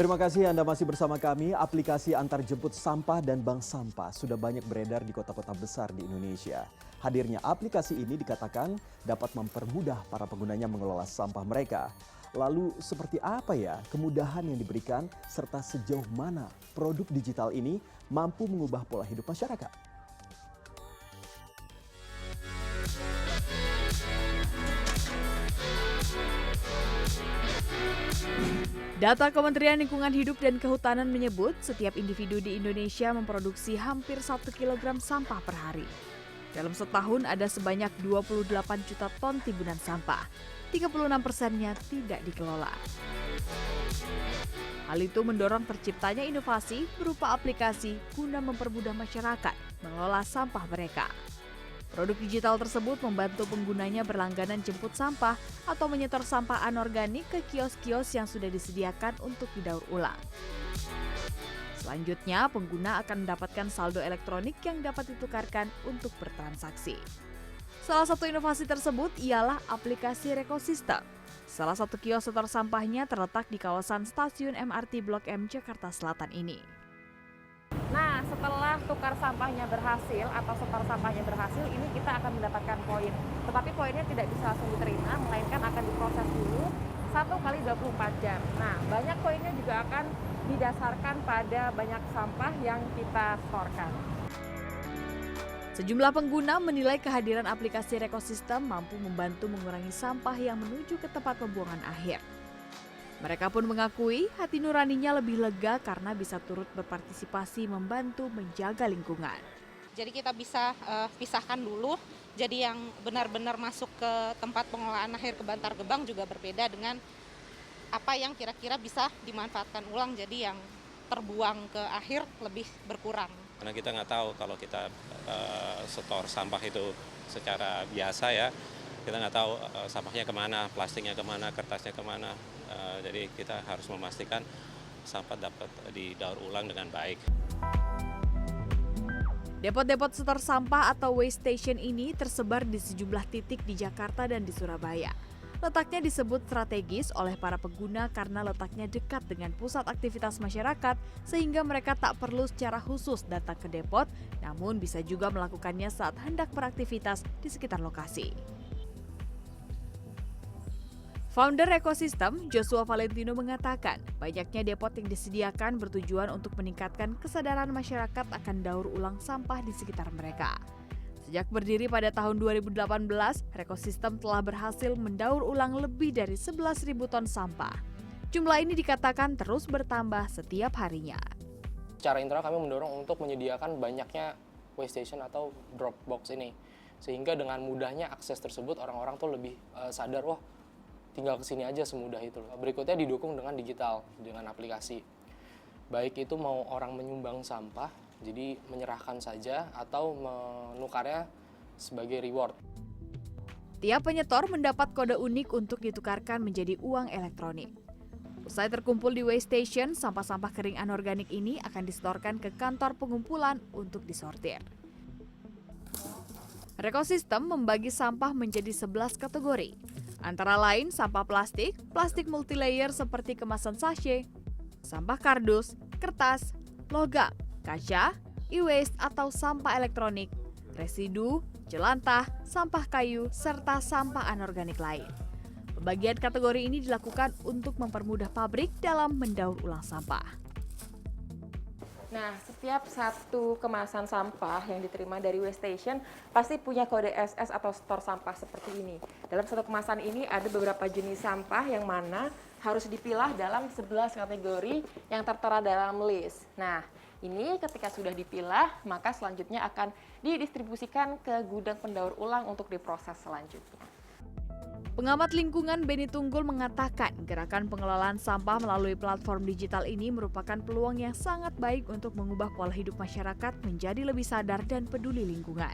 Terima kasih Anda masih bersama kami. Aplikasi antar jemput sampah dan bank sampah sudah banyak beredar di kota-kota besar di Indonesia. Hadirnya aplikasi ini dikatakan dapat mempermudah para penggunanya mengelola sampah mereka. Lalu seperti apa ya kemudahan yang diberikan serta sejauh mana produk digital ini mampu mengubah pola hidup masyarakat? Data Kementerian Lingkungan Hidup dan Kehutanan menyebut setiap individu di Indonesia memproduksi hampir 1 kilogram sampah per hari. Dalam setahun ada sebanyak 28 juta ton timbunan sampah, 36%-nya tidak dikelola. Hal itu mendorong terciptanya inovasi berupa aplikasi guna mempermudah masyarakat mengelola sampah mereka. Produk digital tersebut membantu penggunanya berlangganan jemput sampah atau menyetor sampah anorganik ke kios-kios yang sudah disediakan untuk didaur ulang. Selanjutnya, pengguna akan mendapatkan saldo elektronik yang dapat ditukarkan untuk bertransaksi. Salah satu inovasi tersebut ialah aplikasi Rekosistem. Salah satu kios setor sampahnya terletak di kawasan stasiun MRT Blok M Jakarta Selatan ini. Nah, setelah tukar sampahnya berhasil atau setor sampahnya berhasil, ini kita akan mendapatkan poin. Tetapi poinnya tidak bisa langsung diterima, melainkan akan diproses dulu 1 kali 24 jam. Nah, banyak poinnya juga akan didasarkan pada banyak sampah yang kita setorkan. Sejumlah pengguna menilai kehadiran aplikasi Rekosistem mampu membantu mengurangi sampah yang menuju ke tempat pembuangan akhir. Mereka pun mengakui hati nuraninya lebih lega karena bisa turut berpartisipasi membantu menjaga lingkungan. Jadi kita bisa pisahkan dulu, jadi yang benar-benar masuk ke tempat pengolahan akhir ke Bantar Gebang juga berbeda dengan apa yang kira-kira bisa dimanfaatkan ulang, jadi yang terbuang ke akhir lebih berkurang. Karena kita nggak tahu kalau kita setor sampah itu secara biasa ya, kita nggak tahu sampahnya kemana, plastiknya kemana, kertasnya kemana. Jadi kita harus memastikan sampah dapat didaur ulang dengan baik. Depot-depot setor sampah atau waste station ini tersebar di sejumlah titik di Jakarta dan di Surabaya. Letaknya disebut strategis oleh para pengguna karena letaknya dekat dengan pusat aktivitas masyarakat sehingga mereka tak perlu secara khusus datang ke depot, namun bisa juga melakukannya saat hendak beraktivitas di sekitar lokasi. Founder Rekosistem, Joshua Valentino mengatakan, banyaknya depot yang disediakan bertujuan untuk meningkatkan kesadaran masyarakat akan daur ulang sampah di sekitar mereka. Sejak berdiri pada tahun 2018, Rekosistem telah berhasil mendaur ulang lebih dari 11.000 ton sampah. Jumlah ini dikatakan terus bertambah setiap harinya. Secara internal kami mendorong untuk menyediakan banyaknya waste station atau drop box ini. Sehingga dengan mudahnya akses tersebut orang-orang tuh lebih sadar, wah tinggal kesini aja semudah itu. Berikutnya didukung dengan digital, dengan aplikasi. Baik itu mau orang menyumbang sampah, jadi menyerahkan saja atau menukarnya sebagai reward. Tiap penyetor mendapat kode unik untuk ditukarkan menjadi uang elektronik. Usai terkumpul di waste station, sampah-sampah kering anorganik ini akan disetorkan ke kantor pengumpulan untuk disortir. Rekosistem membagi sampah menjadi 11 kategori. Antara lain sampah plastik, plastik multilayer seperti kemasan sachet, sampah kardus, kertas, logam, kaca, e-waste atau sampah elektronik, residu, jelantah, sampah kayu, serta sampah anorganik lain. Pembagian kategori ini dilakukan untuk mempermudah pabrik dalam mendaur ulang sampah. Nah, setiap satu kemasan sampah yang diterima dari waste station pasti punya kode SS atau setor sampah seperti ini. Dalam satu kemasan ini ada beberapa jenis sampah yang mana harus dipilah dalam 11 kategori yang tertera dalam list. Nah, ini ketika sudah dipilah, maka selanjutnya akan didistribusikan ke gudang pendaur ulang untuk diproses selanjutnya. Pengamat lingkungan Beni Tunggul mengatakan gerakan pengelolaan sampah melalui platform digital ini merupakan peluang yang sangat baik untuk mengubah pola hidup masyarakat menjadi lebih sadar dan peduli lingkungan.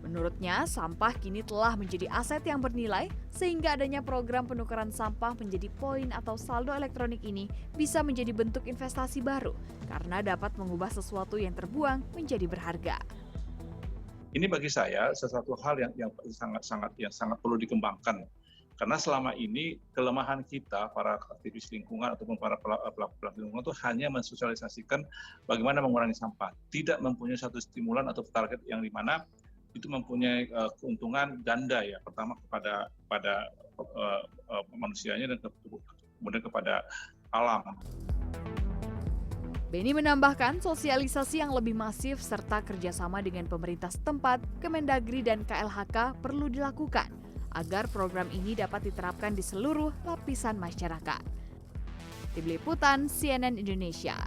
Menurutnya, sampah kini telah menjadi aset yang bernilai sehingga adanya program penukaran sampah menjadi poin atau saldo elektronik ini bisa menjadi bentuk investasi baru karena dapat mengubah sesuatu yang terbuang menjadi berharga. Ini bagi saya sesuatu hal yang sangat perlu dikembangkan Karena selama ini kelemahan kita, para aktivis lingkungan ataupun para pelaku lingkungan itu hanya mensosialisasikan bagaimana mengurangi sampah. Tidak mempunyai satu stimulan atau target yang dimana itu mempunyai keuntungan ganda ya. Pertama kepada manusianya dan kemudian kepada alam. Beni menambahkan sosialisasi yang lebih masif serta kerjasama dengan pemerintah setempat, Kemendagri dan KLHK perlu dilakukan agar program ini dapat diterapkan di seluruh lapisan masyarakat. Tim Liputan CNN Indonesia.